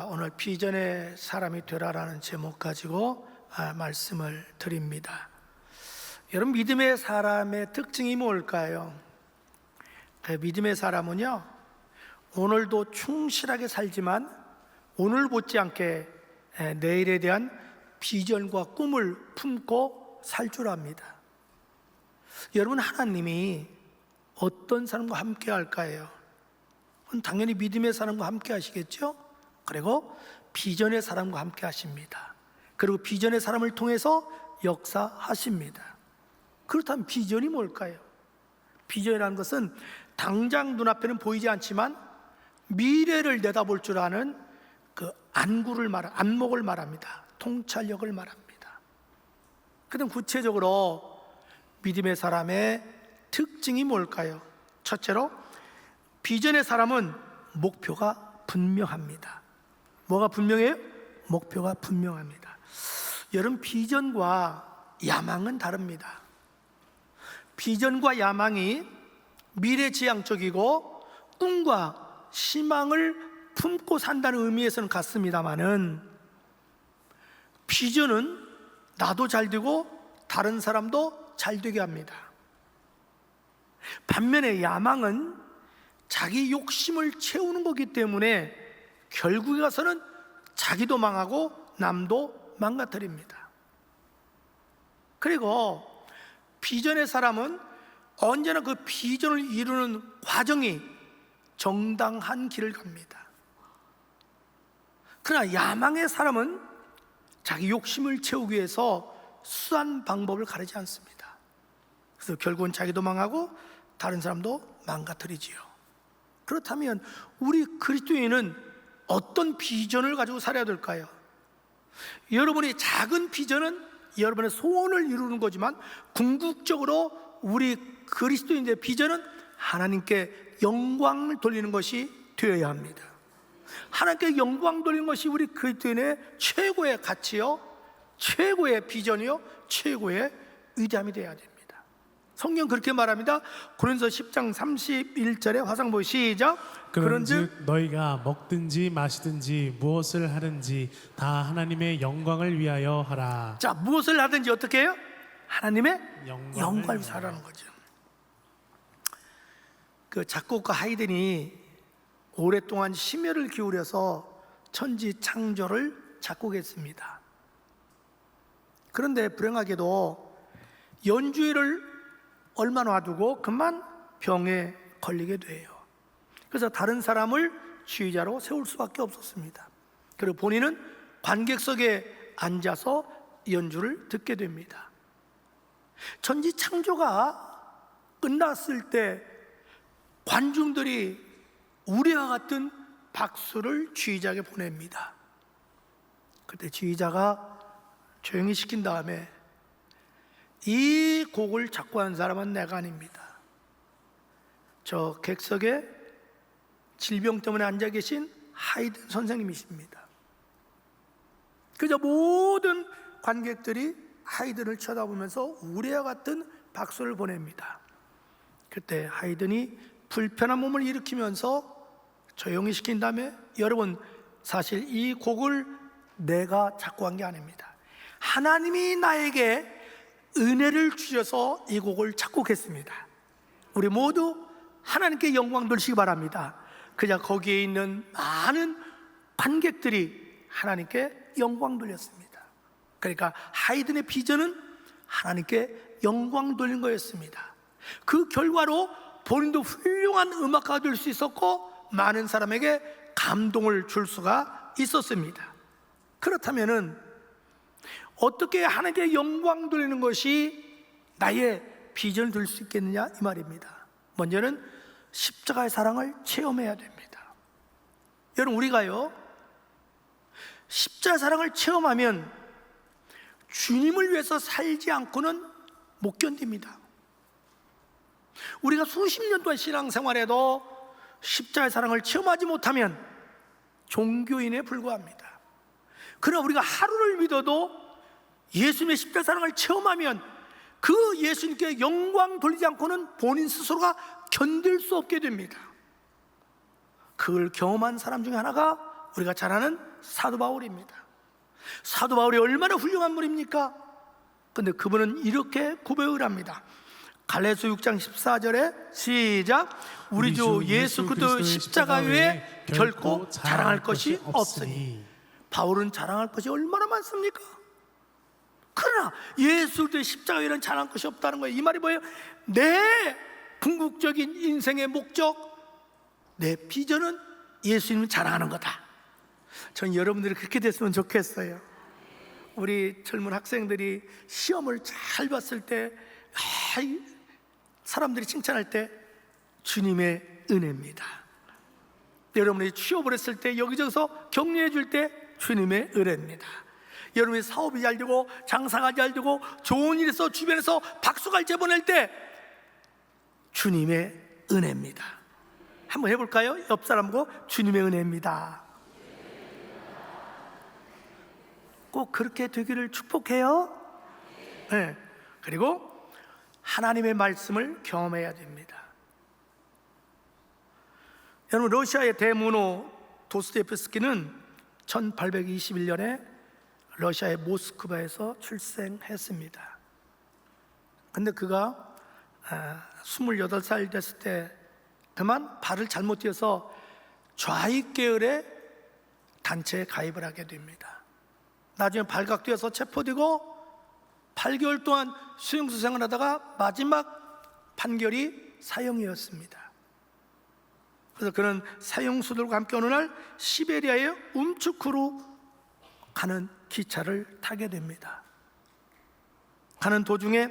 오늘 비전의 사람이 되라라는 제목 가지고 말씀을 드립니다. 여러분, 믿음의 사람의 특징이 뭘까요? 믿음의 사람은요, 오늘도 충실하게 살지만 오늘 못지않게 내일에 대한 비전과 꿈을 품고 살 줄 압니다. 여러분, 하나님이 어떤 사람과 함께 할까요? 당연히 믿음의 사람과 함께 하시겠죠? 그리고 비전의 사람과 함께 하십니다. 그리고 비전의 사람을 통해서 역사하십니다. 그렇다면 비전이 뭘까요? 비전이라는 것은 당장 눈앞에는 보이지 않지만 미래를 내다볼 줄 아는 그 안목을 말합니다. 통찰력을 말합니다. 그럼 구체적으로 믿음의 사람의 특징이 뭘까요? 첫째로, 비전의 사람은 목표가 분명합니다. 뭐가 분명해요? 목표가 분명합니다. 여러분, 비전과 야망은 다릅니다. 비전과 야망이 미래지향적이고 꿈과 희망을 품고 산다는 의미에서는 같습니다만은, 비전은 나도 잘 되고 다른 사람도 잘 되게 합니다. 반면에 야망은 자기 욕심을 채우는 거기 때문에 결국에 가서는 자기도 망하고 남도 망가뜨립니다. 그리고 비전의 사람은 언제나 그 비전을 이루는 과정이 정당한 길을 갑니다. 그러나 야망의 사람은 자기 욕심을 채우기 위해서 수단 방법을 가리지 않습니다. 그래서 결국은 자기도 망하고 다른 사람도 망가뜨리지요. 그렇다면 우리 그리스도인은 어떤 비전을 가지고 살아야 될까요? 여러분의 작은 비전은 여러분의 소원을 이루는 거지만, 궁극적으로 우리 그리스도인의 비전은 하나님께 영광을 돌리는 것이 되어야 합니다. 하나님께 영광 돌리는 것이 우리 그리스도인의 최고의 가치요, 최고의 비전이요, 최고의 위대함이 되어야 됩니다. 성경 그렇게 말합니다. 고린도서 10장 31절에 화상보 시작. 그런즉 너희가 먹든지 마시든지 무엇을 하든지 다 하나님의 영광을 위하여 하라. 자, 무엇을 하든지 어떻게 해요? 하나님의 영광을 위해서 하라는 거죠. 그 작곡가 하이든이 오랫동안 심혈을 기울여서 천지 창조를 작곡했습니다. 그런데 불행하게도 연주회를 얼마 놔두고 그만 병에 걸리게 돼요. 그래서 다른 사람을 지휘자로 세울 수밖에 없었습니다. 그리고 본인은 관객석에 앉아서 연주를 듣게 됩니다. 천지 창조가 끝났을 때 관중들이 우리와 같은 박수를 지휘자에게 보냅니다. 그때 지휘자가 조용히 시킨 다음에, 이 곡을 작곡한 사람은 내가 아닙니다. 저 객석에 질병 때문에 앉아 계신 하이든 선생님이십니다. 그저 모든 관객들이 하이든을 쳐다보면서 우리와 같은 박수를 보냅니다. 그때 하이든이 불편한 몸을 일으키면서 조용히 시킨 다음에, 여러분, 사실 이 곡을 내가 작곡한 게 아닙니다. 하나님이 나에게 은혜를 주셔서 이 곡을 작곡했습니다. 우리 모두 하나님께 영광 돌리시기 바랍니다. 그냥 거기에 있는 많은 관객들이 하나님께 영광 돌렸습니다. 그러니까 하이든의 비전은 하나님께 영광 돌린 거였습니다. 그 결과로 본인도 훌륭한 음악가가 될 수 있었고, 많은 사람에게 감동을 줄 수가 있었습니다. 그렇다면은 어떻게 하나님께 영광 돌리는 것이 나의 비전을 될 수 있겠느냐, 이 말입니다. 먼저는 십자가의 사랑을 체험해야 됩니다. 여러분, 우리가요, 십자가의 사랑을 체험하면 주님을 위해서 살지 않고는 못 견딥니다. 우리가 수십 년 동안 신앙생활에도 십자가의 사랑을 체험하지 못하면 종교인에 불과합니다. 그러나 우리가 하루를 믿어도 예수님의 십자가 사랑을 체험하면 그 예수님께 영광 돌리지 않고는 본인 스스로가 견딜 수 없게 됩니다. 그걸 경험한 사람 중에 하나가 우리가 잘 아는 사도 바울입니다. 사도 바울이 얼마나 훌륭한 분입니까? 근데 그분은 이렇게 고백을 합니다. 갈라디아서 6장 14절에 시작. 우리 주 예수 그리스도의 십자가 외에 결코 자랑할 것이 없으니. 바울은 자랑할 것이 얼마나 많습니까? 그러나 예수 그리스도의 십자가 외에는 자랑할 것이 없다는 거예요. 이 말이 뭐예요? 내 궁극적인 인생의 목적, 내 비전은 예수님을 자랑하는 거다. 전 여러분들이 그렇게 됐으면 좋겠어요. 우리 젊은 학생들이 시험을 잘 봤을 때 사람들이 칭찬할 때 주님의 은혜입니다. 여러분이 취업을 했을 때 여기저기서 격려해 줄 때 주님의 은혜입니다. 여러분이 사업이 잘 되고 장사가 잘 되고 좋은 일에서 주변에서 박수갈채 보낼 때 주님의 은혜입니다. 한번 해볼까요? 옆 사람하고 주님의 은혜입니다. 꼭 그렇게 되기를 축복해요. 네. 그리고 하나님의 말씀을 경험해야 됩니다. 여러분, 러시아의 대문호 도스토옙스키는 1821년에 러시아의 모스크바에서 출생했습니다. 근데 그가 28살 됐을 때 그만 발을 잘못 뛰어서 좌익 계열의 단체에 가입을 하게 됩니다. 나중에 발각되어서 체포되고 8개월 동안 수용소 생활하다가 마지막 판결이 사형이었습니다. 그래서 그는 사형수들과 함께 어느 날 시베리아의 움츠크로 가는 기차를 타게 됩니다. 가는 도중에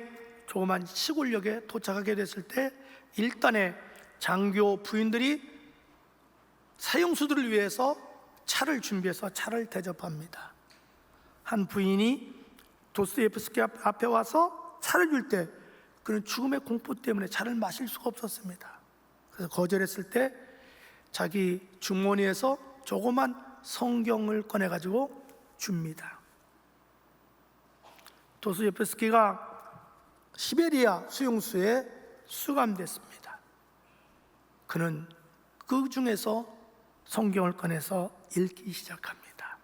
조그만 시골역에 도착하게 됐을 때 일단의 장교 부인들이 사형수들을 위해서 차를 준비해서 차를 대접합니다. 한 부인이 도스토옙스키 앞에 와서 차를 줄 때 그는 죽음의 공포 때문에 차를 마실 수가 없었습니다. 그래서 거절했을 때 자기 주머니에서 조그만 성경을 꺼내가지고 줍니다. 도스토옙스키가 시베리아 수용소에 수감됐습니다. 그는 그 중에서 성경을 꺼내서 읽기 시작합니다.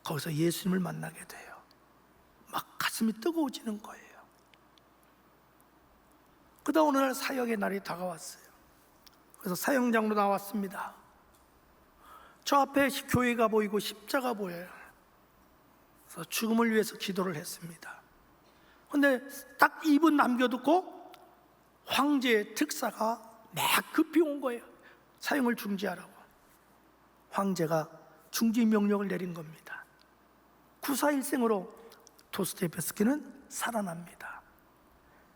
거기서 예수님을 만나게 돼요. 막 가슴이 뜨거워지는 거예요. 그다음 어느 날 사형의 날이 다가왔어요. 그래서 사형장으로 나왔습니다. 저 앞에 교회가 보이고 십자가 보여요. 그래서 죽음을 위해서 기도를 했습니다. 근데 딱 2분 남겨두고 황제의 특사가 막 급히 온 거예요. 사형을 중지하라고. 황제가 중지 명령을 내린 겁니다. 구사일생으로 도스토옙스키는 살아납니다.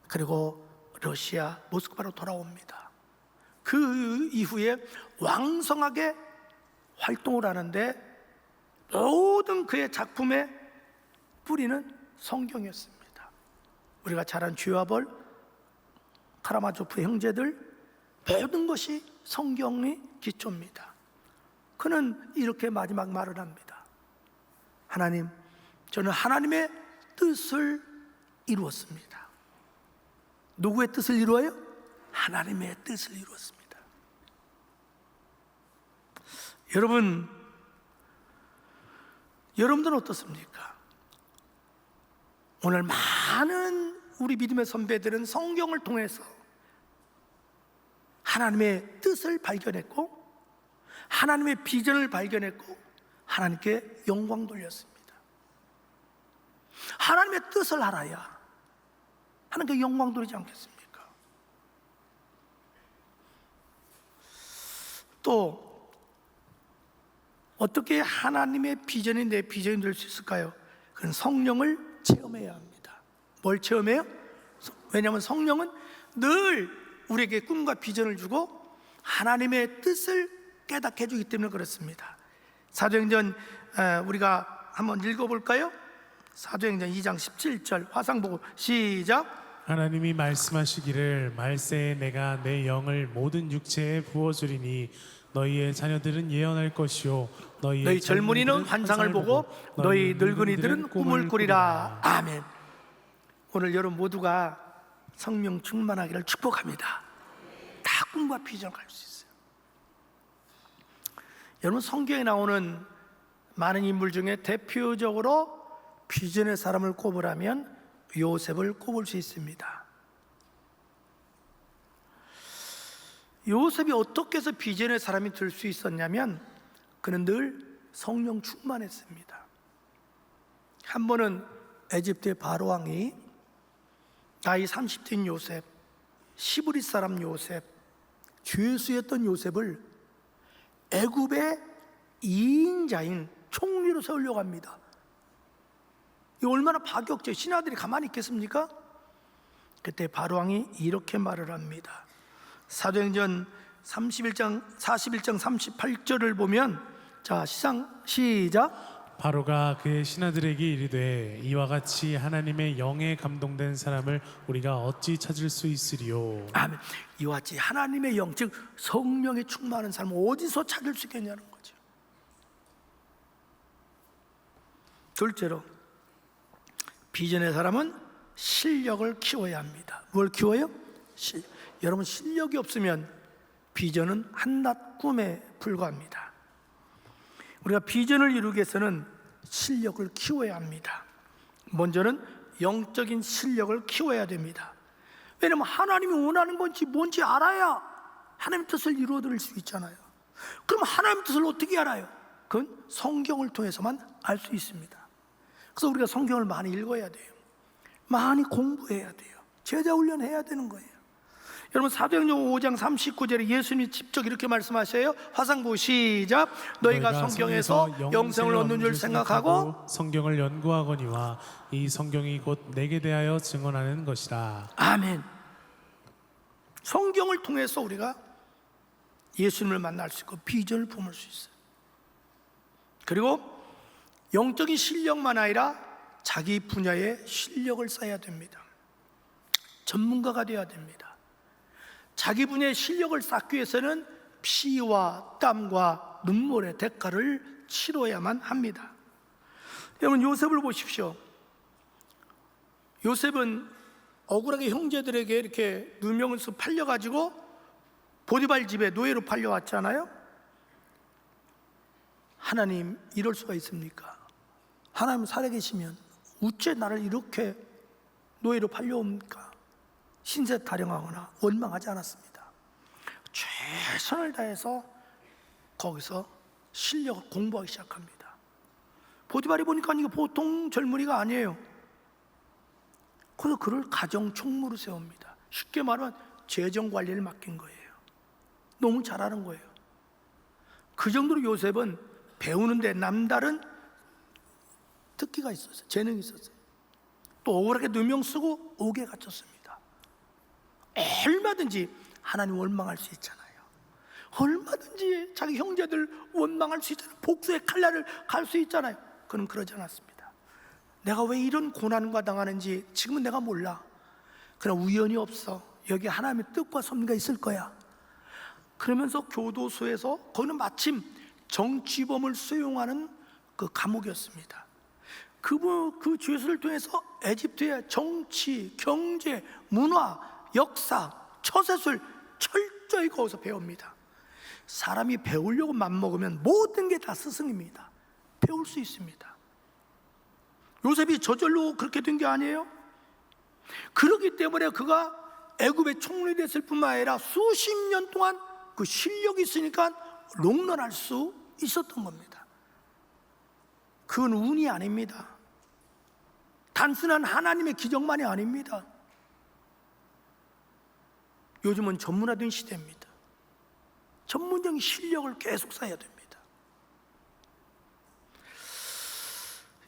그리고 러시아 모스크바로 돌아옵니다. 그 이후에 왕성하게 활동을 하는데 모든 그의 작품의 뿌리는 성경이었습니다. 우리가 잘 아는 쥐와벌, 카라마조프 형제들 모든 것이 성경이 기초입니다. 그는 이렇게 마지막 말을 합니다. 하나님, 저는 하나님의 뜻을 이루었습니다. 누구의 뜻을 이루어요? 하나님의 뜻을 이루었습니다. 여러분들은 어떻습니까? 오늘 많은 우리 믿음의 선배들은 성경을 통해서 하나님의 뜻을 발견했고 하나님의 비전을 발견했고 하나님께 영광 돌렸습니다. 하나님의 뜻을 알아야 하나님께 영광 돌리지 않겠습니까? 또 어떻게 하나님의 비전이 내 비전이 될 수 있을까요? 그건 성령을 체험해야 합니다. 뭘 체험해요? 왜냐하면 성령은 늘 우리에게 꿈과 비전을 주고 하나님의 뜻을 깨닫게 해주기 때문에 그렇습니다. 사도행전 우리가 한번 읽어볼까요? 사도행전 2장 17절 화상 보고 시작. 하나님이 말씀하시기를 말세에 내가 내 영을 모든 육체에 부어주리니 너희의 자녀들은 예언할 것이요 너희 젊은이는 환상을 보고 너희 늙은이들은 꿈을 꾸리라. 아멘. 오늘 여러분 모두가 성령 충만하기를 축복합니다. 다 꿈과 비전을 갈 수 있어요. 여러분, 성경에 나오는 많은 인물 중에 대표적으로 비전의 사람을 꼽으라면 요셉을 꼽을 수 있습니다. 요셉이 어떻게 해서 비전의 사람이 될 수 있었냐면 그는 늘 성령 충만했습니다. 한 번은 에집트의 바로 왕이 나이 30대인 요셉, 시브리 사람 요셉, 죄수였던 요셉을 애굽의 2인자인 총리로 세우려고 합니다. 이 얼마나 파격적이에요. 신하들이 가만히 있겠습니까? 그때 바로 왕이 이렇게 말을 합니다. 사도행전 41장 38절을 보면, 자, 시작. 바로가 그의 신하들에게 이르되 이와 같이 하나님의 영에 감동된 사람을 우리가 어찌 찾을 수 있으리요. 아멘. 이와 같이 하나님의 영, 즉 성령에 충만한 사람을 어디서 찾을 수 있겠냐는 거죠. 둘째로, 비전의 사람은 실력을 키워야 합니다. 뭘 키워요? 여러분, 실력이 없으면 비전은 한낱 꿈에 불과합니다. 우리가 비전을 이루기 위해서는 실력을 키워야 합니다. 먼저는 영적인 실력을 키워야 됩니다. 왜냐하면 하나님이 원하는 건지 뭔지 알아야 하나님의 뜻을 이루어드릴 수 있잖아요. 그럼 하나님의 뜻을 어떻게 알아요? 그건 성경을 통해서만 알 수 있습니다. 그래서 우리가 성경을 많이 읽어야 돼요. 많이 공부해야 돼요. 제자 훈련해야 되는 거예요. 여러분, 사도행전 5장 39절에 예수님이 직접 이렇게 말씀하셔요. 화상보 시작. 너희가 성경에서 영생을 얻는 줄 생각하고 성경을 연구하거니와 이 성경이 곧 내게 대하여 증언하는 것이라. 아멘. 성경을 통해서 우리가 예수님을 만날 수 있고 비전을 품을 수 있어요. 그리고 영적인 실력만 아니라 자기 분야의 실력을 쌓아야 됩니다. 전문가가 되어야 됩니다. 자기 분야의 실력을 쌓기 위해서는 피와 땀과 눈물의 대가를 치러야만 합니다. 여러분, 요셉을 보십시오. 요셉은 억울하게 형제들에게 이렇게 누명해서 팔려가지고 보디발 집에 노예로 팔려왔잖아요. 하나님, 이럴 수가 있습니까? 하나님 살아계시면 어째 나를 이렇게 노예로 팔려옵니까? 신세 타령하거나 원망하지 않았습니다. 최선을 다해서 거기서 실력을 공부하기 시작합니다. 보디발이 보니까 이게 보통 젊은이가 아니에요. 그래서 그를 가정 총무로 세웁니다. 쉽게 말하면 재정 관리를 맡긴 거예요. 너무 잘하는 거예요. 그 정도로 요셉은 배우는데 남다른 특기가 있었어요. 재능이 있었어요. 또 억울하게 누명 쓰고 옥에 갇혔습니다. 얼마든지 하나님 원망할 수 있잖아요. 얼마든지 자기 형제들 원망할 수 있잖아요. 복수의 칼날을 갈 수 있잖아요. 그는 그러지 않았습니다. 내가 왜 이런 고난과 당하는지 지금은 내가 몰라. 그러나 우연이 없어. 여기 하나님의 뜻과 섭리가 있을 거야. 그러면서 교도소에서, 거기는 마침 정치범을 수용하는 그 감옥이었습니다. 그 죄수를 통해서 에집트의 정치, 경제, 문화, 역사, 처세술 철저히 거기서 배웁니다. 사람이 배우려고 맘먹으면 모든 게 다 스승입니다. 배울 수 있습니다. 요셉이 저절로 그렇게 된 게 아니에요. 그렇기 때문에 그가 애굽의 총리 됐을 뿐만 아니라 수십 년 동안 그 실력이 있으니까 롱런할 수 있었던 겁니다. 그건 운이 아닙니다. 단순한 하나님의 기적만이 아닙니다. 요즘은 전문화된 시대입니다. 전문적인 실력을 계속 쌓아야 됩니다.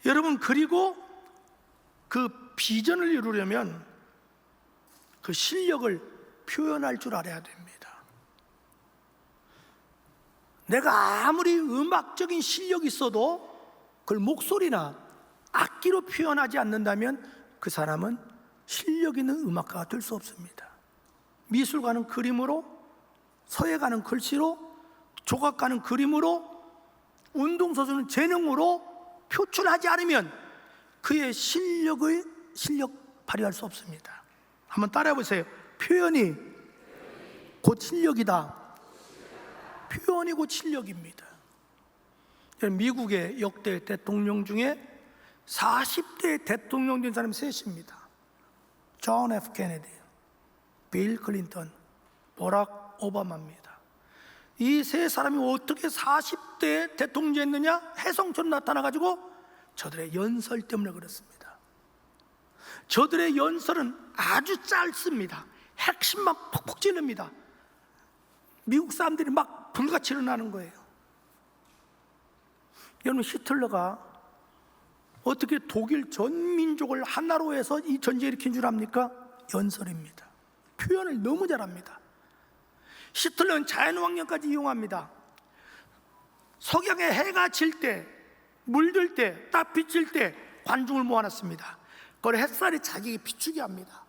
여러분, 그리고 그 비전을 이루려면 그 실력을 표현할 줄 알아야 됩니다. 내가 아무리 음악적인 실력이 있어도 그걸 목소리나 악기로 표현하지 않는다면 그 사람은 실력 있는 음악가가 될 수 없습니다. 미술가는 그림으로, 서예가는 글씨로, 조각가는 그림으로, 운동선수는 재능으로 표출하지 않으면 그의 실력 발휘할 수 없습니다. 한번 따라해 보세요. 표현이 곧 실력이다. 표현이 곧 실력입니다. 미국의 역대 대통령 중에 40대 대통령 된 사람이 셋입니다. 존 F 케네디, 빌 클린턴, 버락 오바마입니다. 이 세 사람이 어떻게 40대 대통령이 했느냐? 혜성처럼 나타나가지고 저들의 연설 때문에 그렇습니다. 저들의 연설은 아주 짧습니다. 핵심만 푹푹 찌릅니다. 미국 사람들이 막 불같이 일어나는 거예요. 여러분, 히틀러가 어떻게 독일 전 민족을 하나로 해서 이 전쟁 일으킨 줄 압니까? 연설입니다. 표현을 너무 잘합니다. 히틀러는 자연환경까지 이용합니다. 석양에 해가 질 때, 물들 때, 딱 비칠 때 관중을 모아놨습니다. 그걸 햇살이 자기에게 비추게 합니다.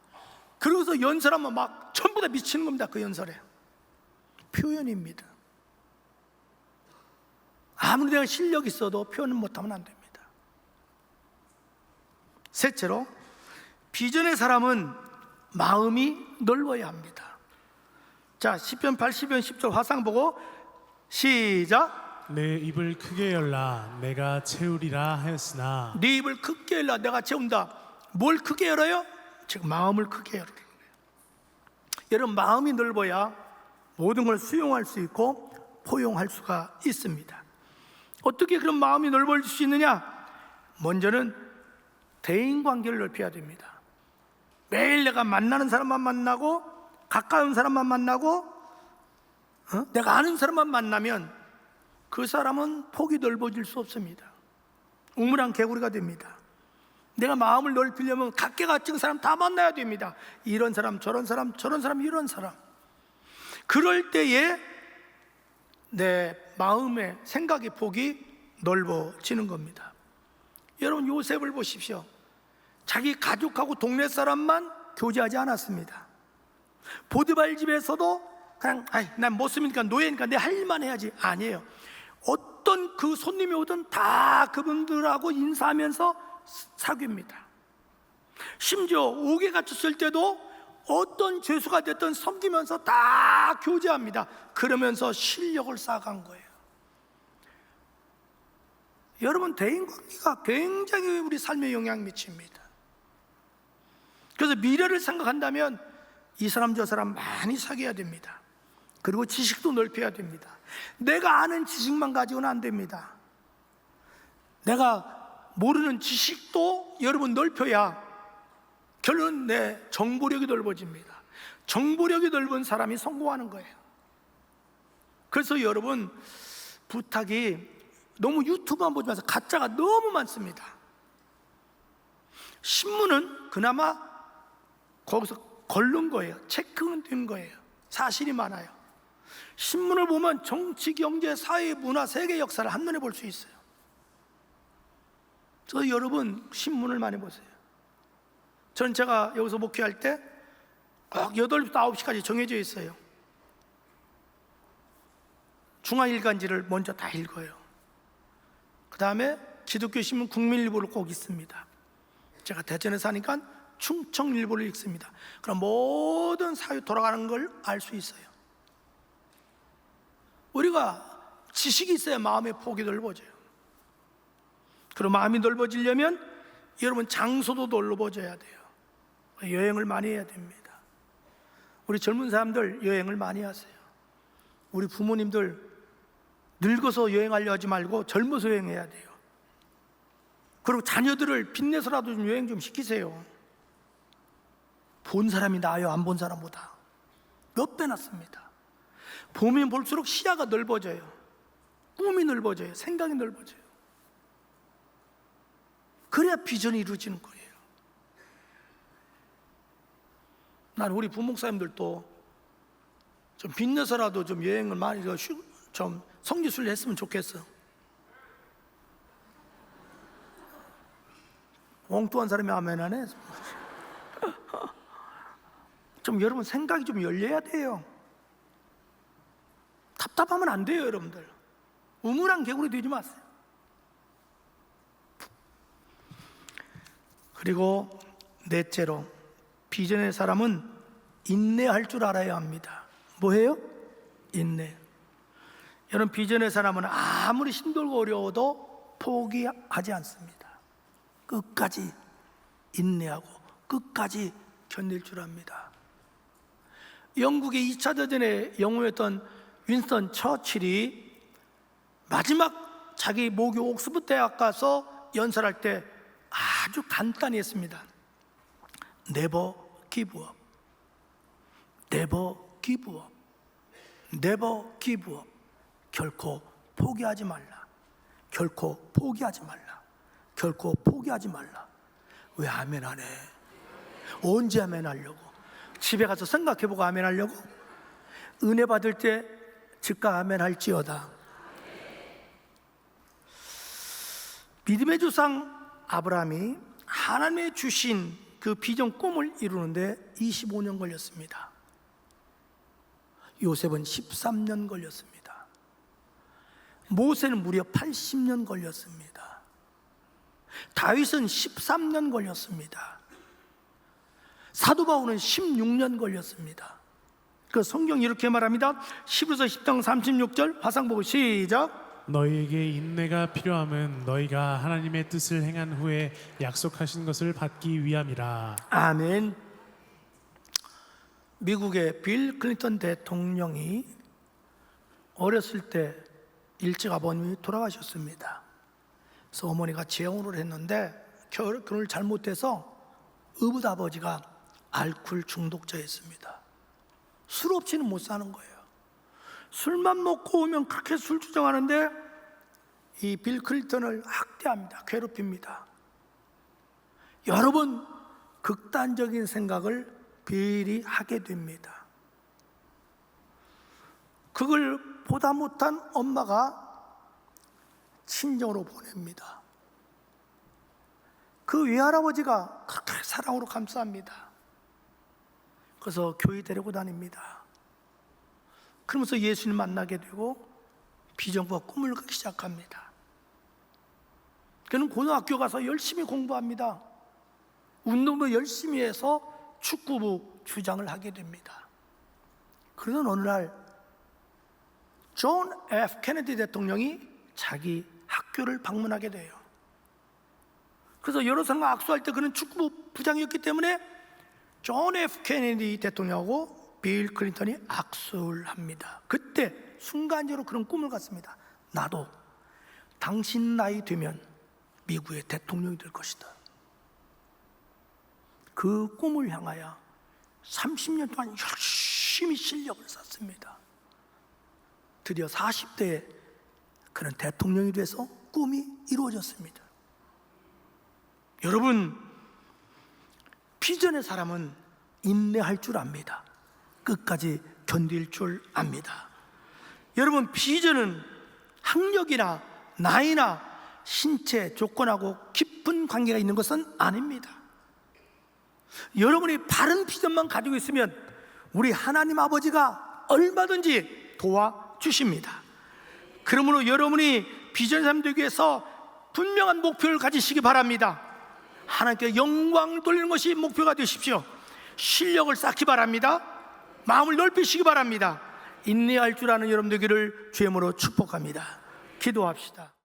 그러고서 연설하면 막 전부 다 미치는 겁니다. 그 연설에. 표현입니다. 아무리 내가 실력이 있어도 표현을 못하면 안 됩니다. 셋째로, 비전의 사람은 마음이 넓어야 합니다. 자, 시편 80편 10절 화상 보고 시작. 내 입을 크게 열라 내가 채우리라 하였으나. 네 입을 크게 열라 내가 채운다. 뭘 크게 열어요? 지금 마음을 크게 열어요. 여러분, 마음이 넓어야 모든 걸 수용할 수 있고 포용할 수가 있습니다. 어떻게 그런 마음이 넓어질 수 있느냐? 먼저는 대인관계를 넓혀야 됩니다. 매일 내가 만나는 사람만 만나고 가까운 사람만 만나고 내가 아는 사람만 만나면 그 사람은 폭이 넓어질 수 없습니다. 우물안 개구리가 됩니다. 내가 마음을 넓히려면 각계가 찍은 사람 다 만나야 됩니다. 이런 사람 저런 사람 저런 사람 이런 사람. 그럴 때에 내 마음의 생각의 폭이 넓어지는 겁니다. 여러분, 요셉을 보십시오. 자기 가족하고 동네 사람만 교제하지 않았습니다. 보디발 집에서도 그냥 난 못쓰니까 노예니까 내 할 일만 해야지. 아니에요. 어떤 그 손님이 오든 다 그분들하고 인사하면서 사귀입니다. 심지어 옥에 갇혔을 때도 어떤 죄수가 됐든 섬기면서 다 교제합니다. 그러면서 실력을 쌓아간 거예요. 여러분, 대인관계가 굉장히 우리 삶에 영향 미칩니다. 그래서 미래를 생각한다면 이 사람 저 사람 많이 사귀어야 됩니다. 그리고 지식도 넓혀야 됩니다. 내가 아는 지식만 가지고는 안 됩니다. 내가 모르는 지식도 여러분 넓혀야 결론은 내 정보력이 넓어집니다. 정보력이 넓은 사람이 성공하는 거예요. 그래서 여러분, 부탁이 너무 유튜브만 보지 마세요. 가짜가 너무 많습니다. 신문은 그나마 거기서 걸른 거예요. 체크된 거예요. 사실이 많아요. 신문을 보면 정치, 경제, 사회, 문화, 세계 역사를 한눈에 볼 수 있어요. 그래서 여러분, 신문을 많이 보세요. 저는 제가 여기서 목회할 때 8시부터 9시까지 정해져 있어요. 중앙일간지를 먼저 다 읽어요. 그 다음에 기독교 신문 국민일보를 꼭 읽습니다. 제가 대전에 사니까 충청일보를 읽습니다. 그럼 모든 사회 돌아가는 걸 알 수 있어요. 우리가 지식이 있어야 마음의 폭이 넓어져요. 그리고 마음이 넓어지려면 여러분, 장소도 넓어져야 돼요. 여행을 많이 해야 됩니다. 우리 젊은 사람들 여행을 많이 하세요. 우리 부모님들 늙어서 여행하려 하지 말고 젊어서 여행해야 돼요. 그리고 자녀들을 빚내서라도 좀 여행 좀 시키세요. 본 사람이 나아요, 안 본 사람보다 몇 배 낫습니다. 보면 볼수록 시야가 넓어져요. 꿈이 넓어져요. 생각이 넓어져요. 그래야 비전이 이루어지는 거예요. 난 우리 부목사님들도 좀 빚내서라도 좀 여행을 많이 좀 성지순례 했으면 좋겠어. 엉뚱한 사람이 아멘 안 해. 좀 여러분, 생각이 좀 열려야 돼요. 답답하면 안 돼요, 여러분들. 우물안 개구리 되지 마세요. 그리고 넷째로, 비전의 사람은 인내할 줄 알아야 합니다. 뭐예요? 인내. 여러분, 비전의 사람은 아무리 힘들고 어려워도 포기하지 않습니다. 끝까지 인내하고 끝까지 견딜 줄 압니다. 영국의 2차 대전의 영웅이었던 윈스턴 처칠이 마지막 자기 모교 옥스퍼드 대학 가서 연설할 때 아주 간단히 했습니다. Never give up. Never give up. Never give up. 결코 포기하지 말라. 결코 포기하지 말라. 결코 포기하지 말라. 왜 아멘 안 해? 언제 아멘 하려고? 집에 가서 생각해보고 아멘 하려고? 은혜 받을 때 즉각 아멘 할지어다. 믿음의 조상 아브라함이 하나님의 주신 그 비전 꿈을 이루는데 25년 걸렸습니다. 요셉은 13년 걸렸습니다. 모세는 무려 80년 걸렸습니다. 다윗은 13년 걸렸습니다. 사도 바울은 16년 걸렸습니다. 그 성경이 이렇게 말합니다. 히브리서 10장 36절 화상 보고 시작. 너희에게 인내가 필요함은 너희가 하나님의 뜻을 행한 후에 약속하신 것을 받기 위함이라. 아멘. 미국의 빌 클린턴 대통령이 어렸을 때 일찍 아버님이 돌아가셨습니다. 그래서 어머니가 재혼을 했는데 결혼을 잘못해서 의붓 아버지가 알코올 중독자였습니다. 술 없이는 못 사는 거예요. 술만 먹고 오면 그렇게 술 주정하는데 이 빌 클린턴을 학대합니다. 괴롭힙니다. 여러 번 극단적인 생각을 빌이 하게 됩니다. 그걸 보다 못한 엄마가 친정으로 보냅니다. 그 외할아버지가 그렇게 사랑으로 감싸합니다. 그래서 교회 데리고 다닙니다. 그러면서 예수님 만나게 되고 비전과 꿈을 갖기 시작합니다. 그는 고등학교 가서 열심히 공부합니다. 운동도 열심히 해서 축구부 주장을 하게 됩니다. 그러던 어느 날 존 F 케네디 대통령이 자기 학교를 방문하게 돼요. 그래서 여러 사람과 악수할 때 그는 축구부 부장이었기 때문에 존 F 케네디 대통령하고 빌 클린턴이 악수를 합니다. 그때 순간적으로 그런 꿈을 갖습니다. 나도 당신 나이 되면 미국의 대통령이 될 것이다. 그 꿈을 향하여 30년 동안 열심히 실력을 쌓습니다. 드디어 40대에 그는 대통령이 돼서 꿈이 이루어졌습니다. 여러분, 비전의 사람은 인내할 줄 압니다. 끝까지 견딜 줄 압니다. 여러분, 비전은 학력이나 나이나 신체 조건하고 깊은 관계가 있는 것은 아닙니다. 여러분이 바른 비전만 가지고 있으면 우리 하나님 아버지가 얼마든지 도와주십니다. 그러므로 여러분이 비전의 삶 되기 위해서 분명한 목표를 가지시기 바랍니다. 하나님께 영광을 돌리는 것이 목표가 되십시오. 실력을 쌓기 바랍니다. 마음을 넓히시기 바랍니다. 인내할 줄 아는 여러분 되기를 주의 이름으로 축복합니다. 기도합시다.